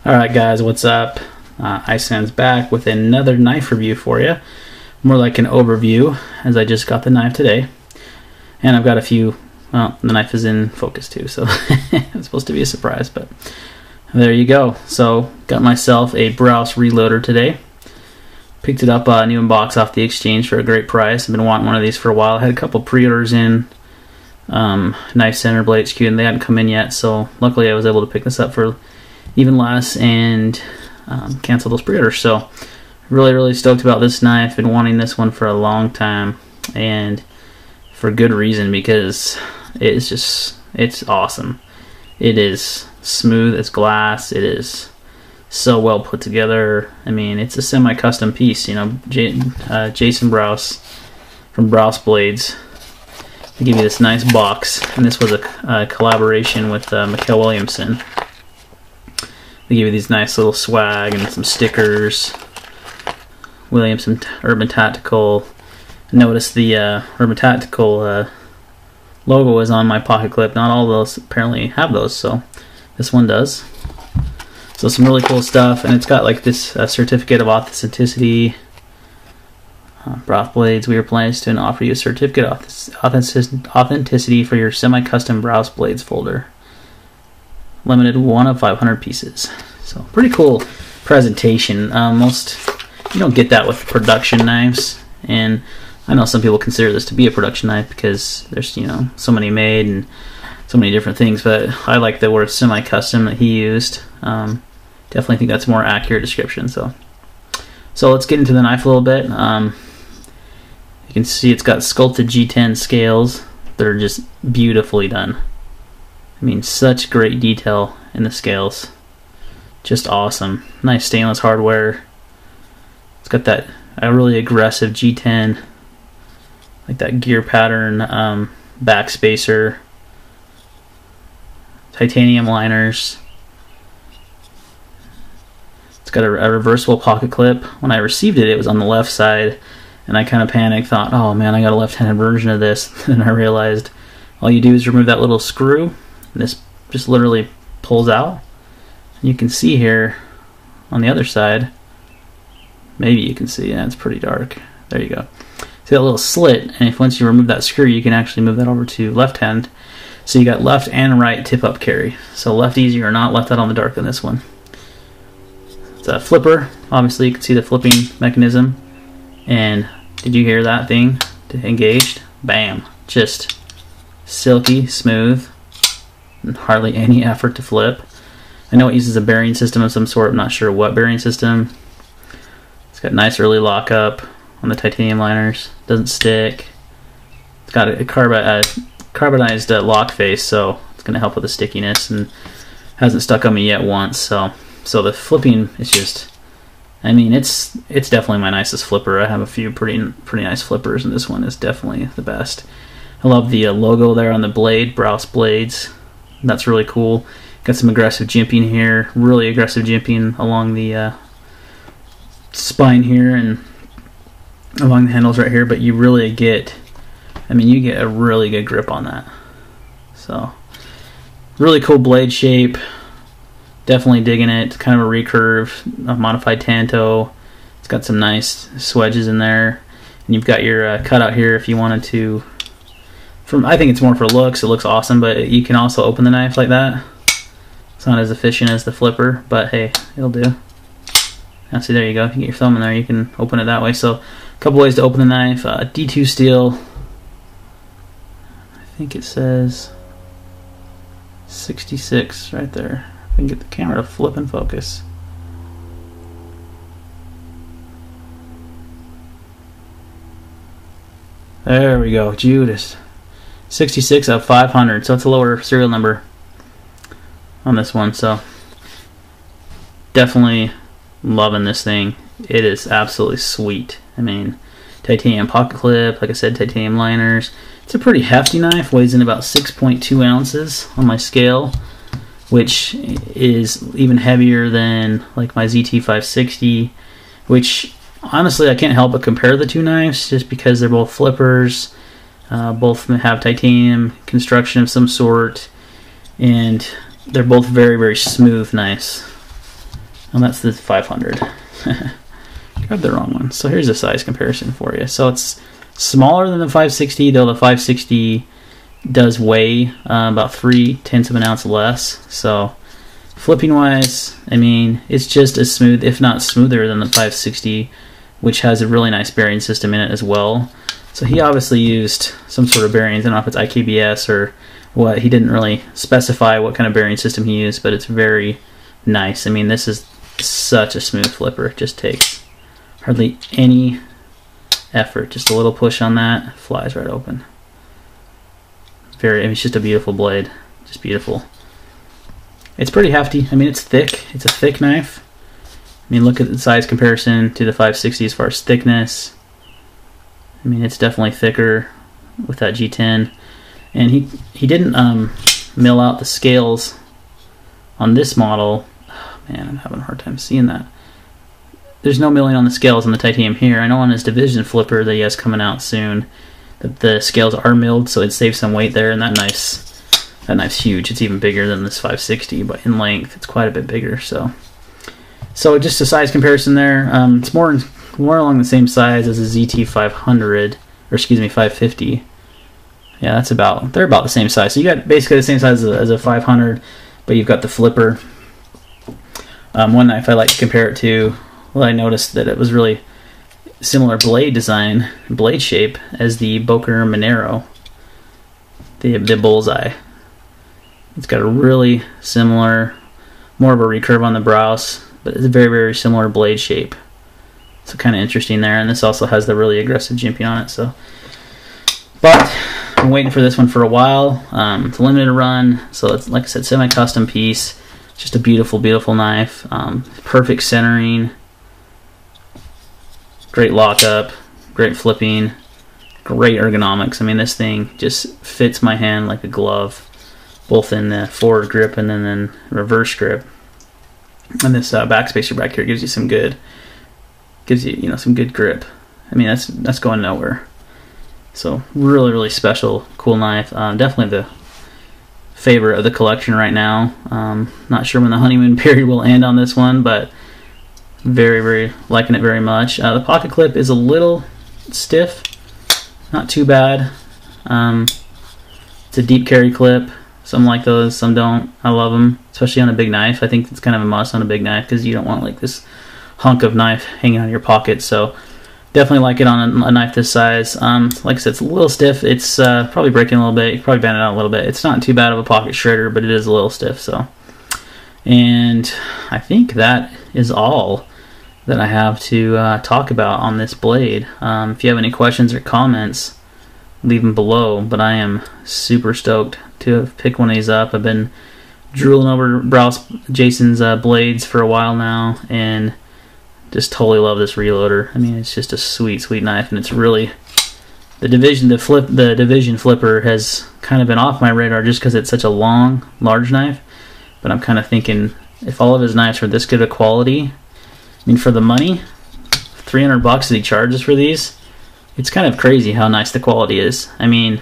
Alright guys, what's up? Iceman's back with another knife review for you. More like an overview, as I just got the knife today. And I've got a few, well, the knife is in focus too, so it's supposed to be a surprise, but there you go. So, got myself a Brous Reloader today. Picked it up new in box off the exchange for a great price. I've been wanting one of these for a while. I had a couple pre-orders in Knife Center, Blade HQ, and they hadn't come in yet, so luckily I was able to pick this up for even less and cancel those pre-orders. So really stoked about this knife. Been wanting this one for a long time, and for good reason, because it's awesome. It is smooth as glass. It is so well put together. I mean, it's a semi-custom piece, you know. Jason Brous from Brous Blades, they give you this nice box, and this was a collaboration with Mikhail Williamson. They give you these nice little swag and some stickers. Williamson Urban Tactical. Notice the Urban Tactical logo is on my pocket clip. Not all of those apparently have those, so this one does. So some really cool stuff, and it's got like this certificate of authenticity. Brous Blades, we are pleased to offer you a certificate of authenticity for your semi-custom Brous Blades folder. Limited 1 of 500 pieces. So pretty cool presentation. You don't get that with production knives, and I know some people consider this to be a production knife because there's, you know, so many made and so many different things, but I like the word semi-custom that he used. Definitely think that's a more accurate description. So let's get into the knife a little bit. You can see it's got sculpted G10 scales that are just beautifully done. I mean, such great detail in the scales. Just awesome. Nice stainless hardware. It's got that really aggressive G10, like that gear pattern back spacer. Titanium liners. It's got a reversible pocket clip. When I received it, it was on the left side, and I kind of panicked, thought, oh man, I got a left-handed version of this. And I realized all you do is remove that little screw, and this just literally pulls out. And you can see here on the other side, maybe you can see, yeah, it's pretty dark. There you go. See that little slit, and if once you remove that screw, you can actually move that over to left hand. So you got left and right tip-up carry. So left easy or not, left out on the dark on this one. It's a flipper. Obviously you can see the flipping mechanism. And did you hear that thing? Engaged? Bam. Just silky, smooth, and hardly any effort to flip. I know it uses a bearing system of some sort. I'm not sure what bearing system. It's got nice early lockup on the titanium liners. Doesn't stick. It's got a carbonized lock face, so it's going to help with the stickiness, and hasn't stuck on me yet once. So the flipping is just, I mean, it's definitely my nicest flipper. I have a few pretty nice flippers, and this one is definitely the best. I love the logo there on the blade, Brous Blades. That's really cool. Got some aggressive jimping here, really aggressive jimping along the spine here and along the handles right here, but you really get, I mean, you get a really good grip on that. So really cool blade shape. Definitely digging it. It's kind of a recurve, a modified tanto. It's got some nice swedges in there, and you've got your cutout here if you wanted to. I think it's more for looks. It looks awesome, but you can also open the knife like that. It's not as efficient as the flipper, but hey, it'll do. Now see, there you go. If you get your thumb in there, you can open it that way. So a couple ways to open the knife. D2 steel. I think it says 66 right there. If I can get the camera to flip and focus. There we go, Judas. 66 of 500, so it's a lower serial number on this one. So definitely loving this thing. It is absolutely sweet. I mean, titanium pocket clip, like I said, titanium liners. It's a pretty hefty knife, weighs in about 6.2 ounces on my scale, which is even heavier than like my ZT560, which honestly I can't help but compare the two knives just because they're both flippers. Both have titanium construction of some sort, and they're both very, very smooth knives. And that's the 500. Grabbed the wrong one. So here's a size comparison for you. So it's smaller than the 560, though the 560 does weigh about 0.3 of an ounce less. So flipping wise, I mean, it's just as smooth, if not smoother, than the 560, which has a really nice bearing system in it as well. So he obviously used some sort of bearings. I don't know if it's IKBS or what. He didn't really specify what kind of bearing system he used, but it's very nice. I mean, this is such a smooth flipper. It just takes hardly any effort. Just a little push on that, flies right open. I mean, it's just a beautiful blade. Just beautiful. It's pretty hefty. I mean, it's thick. It's a thick knife. I mean, look at the size comparison to the 560 as far as thickness. I mean, it's definitely thicker with that G10. And he didn't mill out the scales on this model. Oh, man, I'm having a hard time seeing that. There's no milling on the scales on the titanium here. I know on his division flipper that he has coming out soon that the scales are milled, so it saves some weight there. And that knife's huge. It's even bigger than this 560, but in length, it's quite a bit bigger. So just a size comparison there. It's more along the same size as a ZT 500, or excuse me, 550. Yeah, they're about the same size. So you got basically the same size as a 500, but you've got the flipper. One knife I like to compare it to, well, I noticed that it was really similar blade design, blade shape as the Boker Manaro, the Bullseye. It's got a really similar, more of a recurve on the brows, but it's a very, very similar blade shape. So kind of interesting there, and this also has the really aggressive jimping on it. So, but I've been waiting for this one for a while. It's a limited run, so it's, like I said, semi-custom piece. Just a beautiful, beautiful knife. Perfect centering. Great lockup, great flipping, great ergonomics. I mean, this thing just fits my hand like a glove, both in the forward grip and then reverse grip. And this backspacer back here gives you some good, some good grip. I mean, that's going nowhere. So really, really special, cool knife. Definitely the favorite of the collection right now. Not sure when the honeymoon period will end on this one, but very, very liking it very much. The pocket clip is a little stiff, not too bad. It's a deep carry clip. Some like those, some don't. I love them, especially on a big knife. I think it's kind of a must on a big knife because you don't want like this hunk of knife hanging out of your pocket. So definitely like it on a knife this size. Like I said, it's a little stiff. It's probably breaking a little bit. You can probably bend it out a little bit. It's not too bad of a pocket shredder, but it is a little stiff. So, and I think that is all that I have to talk about on this blade. If you have any questions or comments, leave them below. But I am super stoked to pick one of these up. I've been drooling over Jason's blades for a while now, and just totally love this reloader. I mean, it's just a sweet, sweet knife, and it's really the division flipper has kind of been off my radar just because it's such a long, large knife. But I'm kind of thinking if all of his knives are this good of quality, I mean, for the money, $300 that he charges for these, it's kind of crazy how nice the quality is. I mean,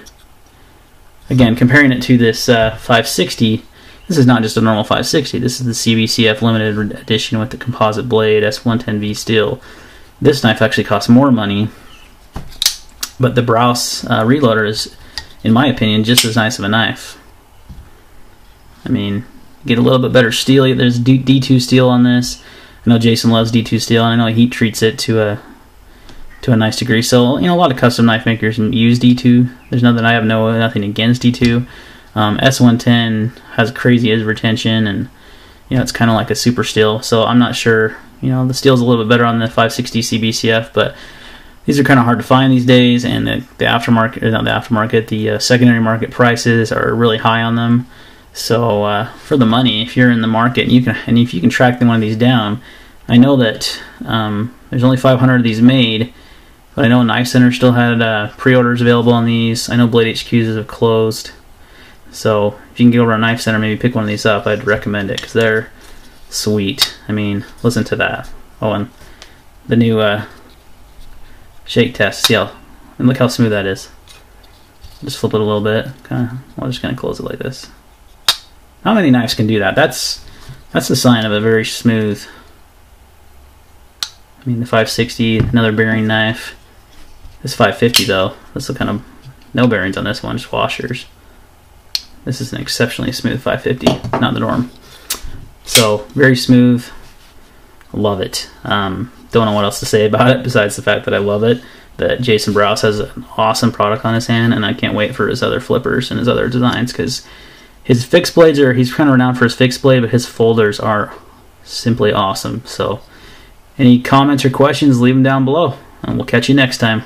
again, comparing it to this 560, this is not just a normal 560. This is the CBCF limited edition with the composite blade, S110V steel. This knife actually costs more money, but the Brous Reloader is, in my opinion, just as nice of a knife. I mean, get a little bit better steel. There's D2 steel on this. I know Jason loves D2 steel, and I know he treats it to a nice degree. So, a lot of custom knife makers use D2. There's nothing against D2. S110 has crazy retention, and it's kind of like a super steel. So I'm not sure. The steel's a little bit better on the 560 CBCF, but these are kind of hard to find these days, and the aftermarket, or not the aftermarket, the secondary market prices are really high on them. So for the money, if you're in the market and if you can track one of these down, I know that there's only 500 of these made, but I know Knife Center still had pre-orders available on these. I know Blade HQs have closed, so if you can get over to Knife Center, maybe pick one of these up. I'd recommend it because they're sweet. I mean, listen to that. Oh, and the new shake test. See how, and look how smooth that is. Just flip it a little bit. I'm just gonna close it like this. Not many knives can do that. That's the sign of a very smooth I mean, the 560, another bearing knife. This 550 though, that's the kind of no bearings on this one, just washers. This is an exceptionally smooth 550, not the norm. So very smooth. Love it. Don't know what else to say about it besides the fact that I love it. That Jason Brous has an awesome product on his hand, and I can't wait for his other flippers and his other designs, because his fixed blades are, he's kind of renowned for his fixed blade, but his folders are simply awesome. So any comments or questions, leave them down below, and we'll catch you next time.